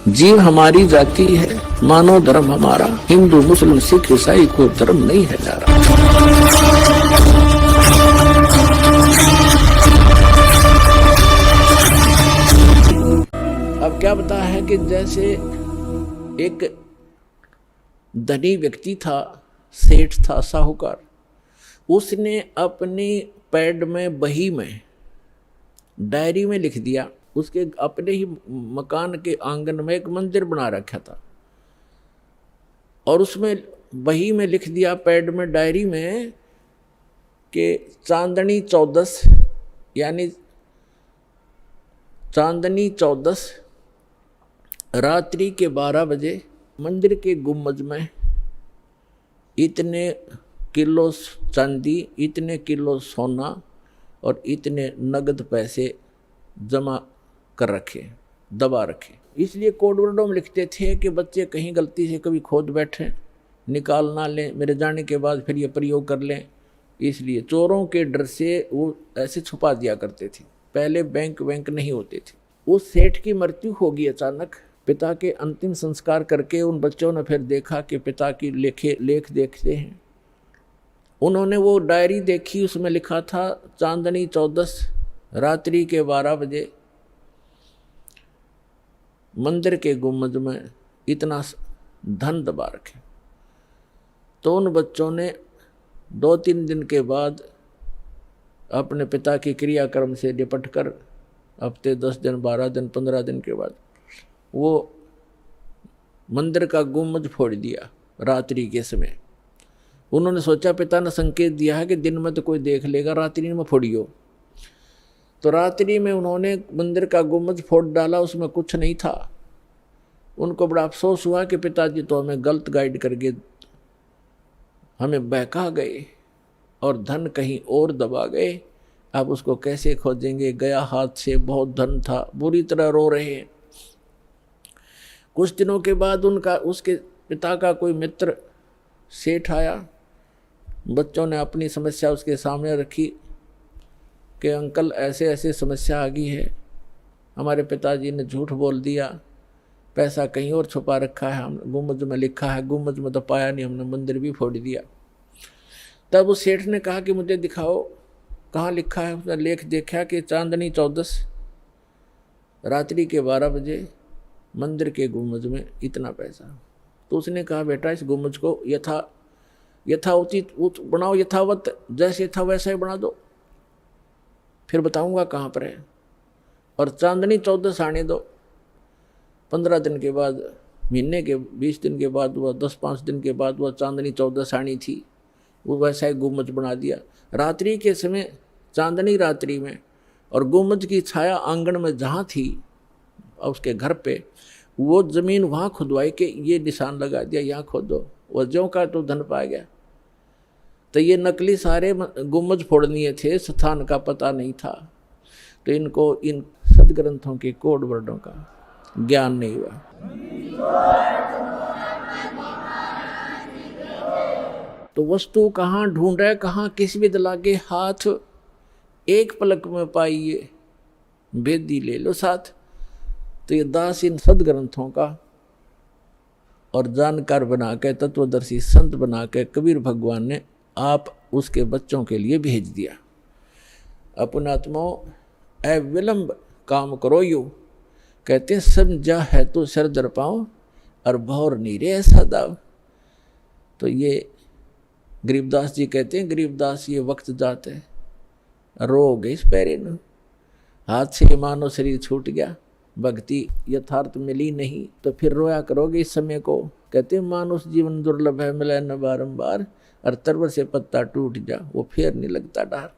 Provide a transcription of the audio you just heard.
जीव हमारी जाति है, मानव धर्म हमारा, हिंदू मुस्लिम सिख ईसाई को धर्म नहीं है जा रहा। अब क्या बता है कि जैसे एक धनी व्यक्ति था, सेठ था, साहूकार, उसने अपनी पैड में, बही में, डायरी में लिख दिया, उसके अपने ही मकान के आंगन में एक मंदिर बना रखा था और उसमें बही में लिख दिया, पैड में, डायरी में, कि चांदनी 14 यानी चांदनी 14 रात्रि के 12 बजे मंदिर के गुम्बद में इतने किलो चांदी, इतने किलो सोना और इतने नगद पैसे जमा कर रखे, दबा रखे। इसलिए कोड वर्डों में लिखते थे कि बच्चे कहीं गलती से कभी खोद बैठे, निकाल ना लें, मेरे जाने के बाद फिर ये प्रयोग कर लें। इसलिए चोरों के डर से वो ऐसे छुपा दिया करते थे। पहले बैंक नहीं होते थे। उस सेठ की मृत्यु होगी अचानक। पिता के अंतिम संस्कार करके उन बच्चों ने फिर देखा कि पिता की लेख देखते हैं। उन्होंने वो डायरी देखी, उसमें लिखा था चांदनी 14 रात्रि के 12 बजे मंदिर के गुम्बद में इतना धन दबा रखे। तो उन बच्चों ने 2-3 दिन के बाद अपने पिता की क्रियाक्रम से निपट कर हफ्ते 10 दिन, 12 दिन, 15 दिन के बाद वो मंदिर का गुम्बद फोड़ दिया रात्रि के समय। उन्होंने सोचा, पिता ने संकेत दिया है कि दिन में तो कोई देख लेगा, रात्रि में फोड़ियो। तो रात्रि में उन्होंने मंदिर का गुम्बद फोड़ डाला, उसमें कुछ नहीं था। उनको बड़ा अफसोस हुआ कि पिताजी तो हमें गलत गाइड करके हमें बहका गए और धन कहीं और दबा गए। अब उसको कैसे खोजेंगे, गया हाथ से, बहुत धन था। बुरी तरह रो रहे हैं। कुछ दिनों के बाद उसके पिता का कोई मित्र सेठ आया। बच्चों ने अपनी समस्या उसके सामने रखी कि अंकल ऐसे ऐसे समस्या आ गई है, हमारे पिताजी ने झूठ बोल दिया, पैसा कहीं और छुपा रखा है, हम गुम्बद में लिखा है, गुम्बद में तो पाया नहीं, हमने मंदिर भी फोड़ दिया। तब उस सेठ ने कहा कि मुझे दिखाओ कहाँ लिखा है। उसने लेख देखा कि चांदनी 14 रात्रि के 12 बजे मंदिर के गुम्बद में इतना पैसा। तो उसने कहा, बेटा इस गुम्बद को यथाउचित बनाओ, यथावत जैसे था वैसा ही बना दो, फिर बताऊंगा कहाँ पर है। और चांदनी 14 आने दो। 15 दिन के बाद, महीने के 20 दिन के बाद हुआ, 10-5 दिन के बाद हुआ, चांदनी 14 आनी थी। वो वैसा ही गुम्बद बना दिया। रात्रि के समय, चांदनी रात्रि में, और गुम्बद की छाया आंगन में जहाँ थी उसके घर पे, वो ज़मीन वहाँ खुदवाई के ये निशान लगा दिया, यहाँ खोदो। वो ज्यों का तो धन पा गया। तो ये नकली सारे गुम्बद फोड़नीय थे, स्थान का पता नहीं था। तो इनको इन सदग्रंथों के कोड वर्डों का ज्ञान नहीं हुआ। तो वस्तु कहाँ ढूंढे, कहाँ किस विद लागे हाथ, एक पलक में पाइए भेदी ले लो साथ। तो ये दास इन सदग्रंथों का और जानकार बना के, तत्वदर्शी संत बना के कबीर भगवान ने आप उसके बच्चों के लिए भेज दिया। अपनात्मो अविलंब काम करो यू, कहते समझा है तो सर दर पाओ और भौर नीरे ऐसा दाव। तो ये गरीबदास जी कहते हैं, गरीबदास ये वक्त जाते रो गई इस पैरे न, हाथ से मानो शरीर छूट गया, भक्ति यथार्थ मिली नहीं, तो फिर रोया करोगे इस समय को। कहते मानुष जीवन दुर्लभ है, मिले न बारंबार, और तरवर से पत्ता टूट जा, वो फिर नहीं लगता डार।